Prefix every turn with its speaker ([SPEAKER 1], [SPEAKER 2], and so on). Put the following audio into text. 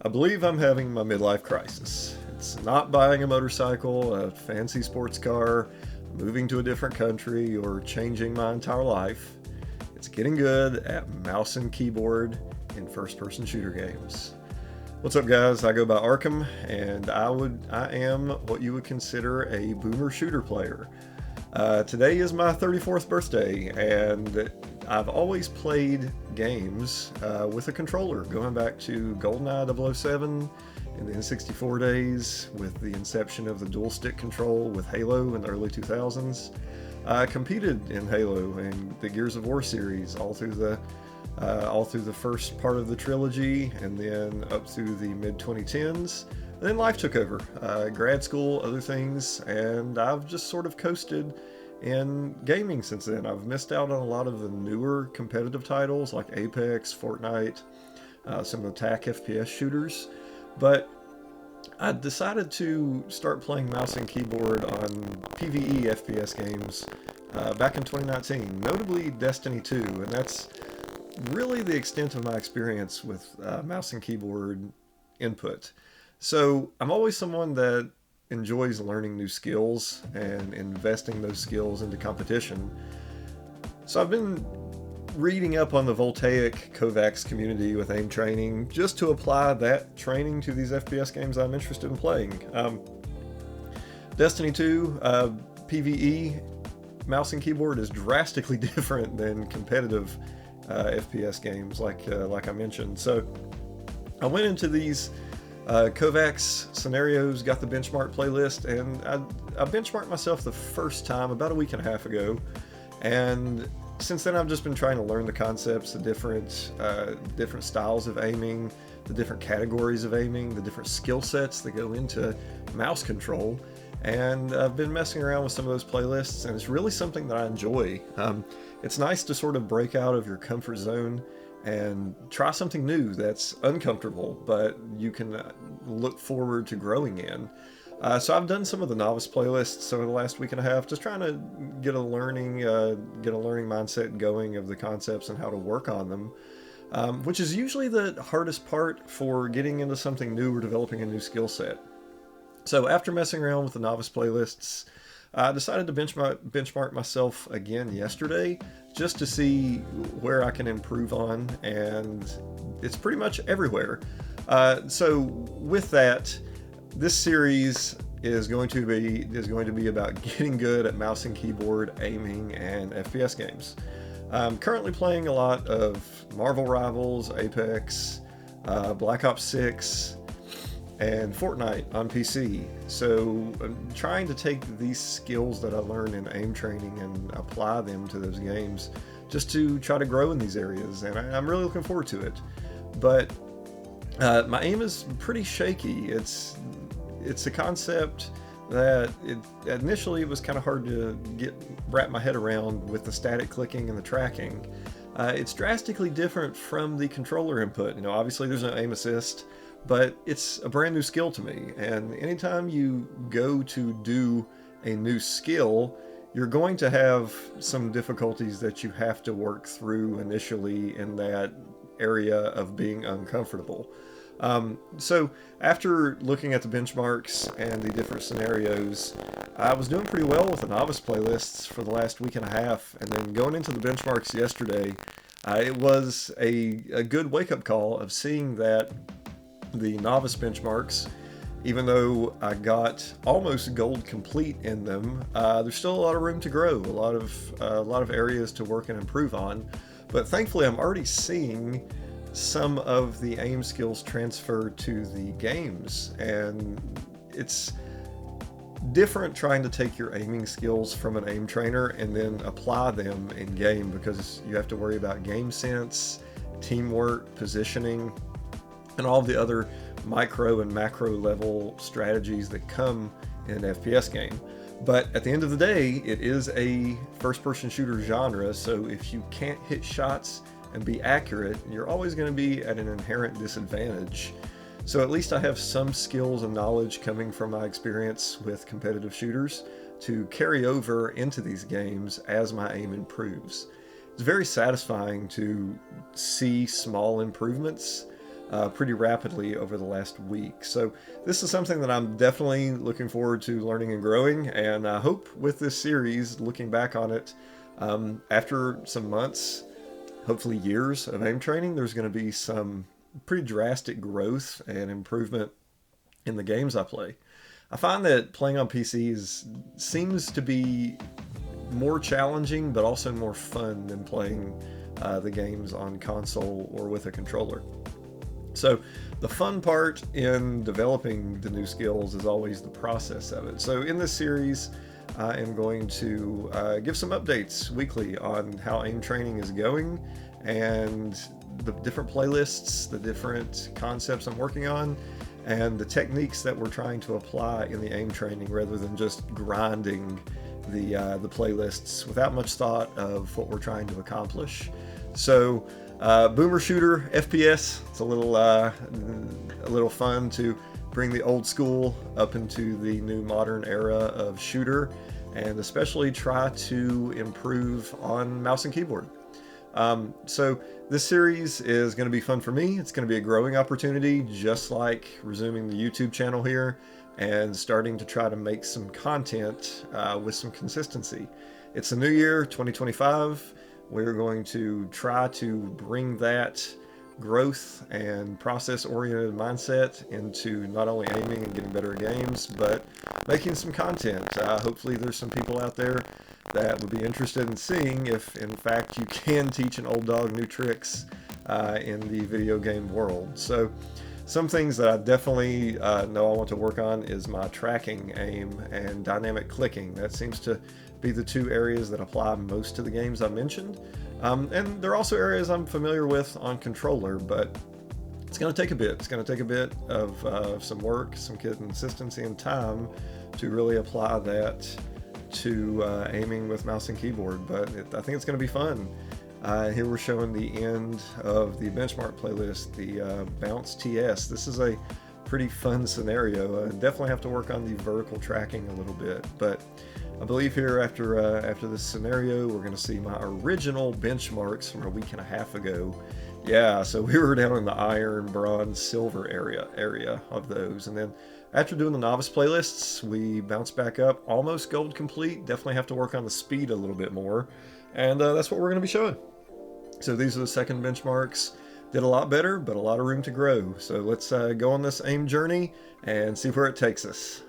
[SPEAKER 1] I believe I'm having my midlife crisis. It's not buying a motorcycle, a fancy sports car, moving to a different country, or changing my entire life. It's getting good at mouse and keyboard in first person shooter games. What's up, guys? I go by Arkham, and I am what you would consider a boomer shooter player. Today is my 34th birthday, and I've always played games with a controller, going back to GoldenEye 007 in the N64 days, with the inception of the dual stick control with Halo in the early 2000s. I competed in Halo and the Gears of War series all through the first part of the trilogy, and then up through the mid 2010s. And then life took over, grad school, other things, and I've just sort of coasted in gaming since then. I've missed out on a lot of the newer competitive titles like Apex, Fortnite, some of the TAC FPS shooters, but I decided to start playing mouse and keyboard on PvE FPS games back in 2019, notably Destiny 2, and that's really the extent of my experience with mouse and keyboard input. So I'm always someone that enjoys learning new skills and investing those skills into competition. So I've been reading up on the Voltaic Kovacs community with aim training just to apply that training to these FPS games I'm interested in playing. Destiny 2 PvE mouse and keyboard is drastically different than competitive FPS games like I mentioned. So I went into these Kovacs scenarios, got the benchmark playlist, and I benchmarked myself the first time about a week and a half ago, and since then I've just been trying to learn the concepts, the different styles of aiming, the different categories of aiming, the different skill sets that go into mouse control, and I've been messing around with some of those playlists, and it's really something that I enjoy. It's nice to sort of break out of your comfort zone and try something new that's uncomfortable, but you can look forward to growing in. So I've done some of the novice playlists over the last week and a half, just trying to get a learning mindset going of the concepts and how to work on them, which is usually the hardest part for getting into something new or developing a new skill set. So after messing around with the novice playlists, I decided to benchmark myself again yesterday just to see where I can improve on, and it's pretty much everywhere. So with that, this series is going to be about getting good at mouse and keyboard aiming and FPS games. I'm currently playing a lot of Marvel Rivals, Apex, Black Ops 6, and Fortnite on PC. So I'm trying to take these skills that I learned in aim training and apply them to those games just to try to grow in these areas, and I'm really looking forward to it. But my aim is pretty shaky. It's a concept that initially it was kind of hard to wrap my head around with the static clicking and the tracking. It's drastically different from the controller input. Obviously there's no aim assist, but it's a brand new skill to me, and anytime you go to do a new skill, you're going to have some difficulties that you have to work through initially in that area of being uncomfortable. So after looking at the benchmarks and the different scenarios, I was doing pretty well with the novice playlists for the last week and a half, and then going into the benchmarks yesterday, it was a good wake-up call of seeing that the novice benchmarks, even though I got almost gold complete in them, there's still a lot of room to grow, a lot of areas to work and improve on. But thankfully, I'm already seeing some of the aim skills transfer to the games, and it's different trying to take your aiming skills from an aim trainer and then apply them in game, because you have to worry about game sense, teamwork, positioning, and all the other micro and macro level strategies that come in an FPS game. But at the end of the day, it is a first-person shooter genre, so if you can't hit shots and be accurate, you're always going to be at an inherent disadvantage. So at least I have some skills and knowledge coming from my experience with competitive shooters to carry over into these games as my aim improves. It's very satisfying to see small improvements pretty rapidly over the last week. So this is something that I'm definitely looking forward to learning and growing, and I hope with this series, looking back on it, after some months, hopefully years of aim training, there's going to be some pretty drastic growth and improvement in the games I play. I find that playing on PCs seems to be more challenging, but also more fun than playing the games on console or with a controller. So the fun part in developing the new skills is always the process of it. So in this series, I am going to give some updates weekly on how aim training is going and the different playlists, the different concepts I'm working on, and the techniques that we're trying to apply in the aim training rather than just grinding the playlists without much thought of what we're trying to accomplish. So boomer shooter FPS, it's a little fun to bring the old school up into the new modern era of shooter, and especially try to improve on mouse and keyboard. So this series is going to be fun for me. It's going to be a growing opportunity, just like resuming the YouTube channel here and starting to try to make some content with some consistency. It's a new year, 2025. We're going to try to bring that growth and process-oriented mindset into not only aiming and getting better at games, but making some content. Hopefully there's some people out there that would be interested in seeing if, in fact, you can teach an old dog new tricks in the video game world. So some things that I definitely know I want to work on is my tracking aim and dynamic clicking. That seems to be the two areas that apply most to the games I mentioned. And there are also areas I'm familiar with on controller, but it's going to take a bit. It's going to take a bit of some work, some consistency, and time to really apply that to aiming with mouse and keyboard. But I think it's going to be fun. Here we're showing the end of the benchmark playlist, the Bounce TS. This is a pretty fun scenario. Definitely have to work on the vertical tracking a little bit, but I believe here after this scenario, we're going to see my original benchmarks from a week and a half ago. Yeah, so we were down in the iron, bronze, silver area of those, and then after doing the novice playlists, we bounced back up, almost gold complete. Definitely have to work on the speed a little bit more, and that's what we're going to be showing. So these are the second benchmarks. Did a lot better, but a lot of room to grow. So let's go on this aim journey and see where it takes us.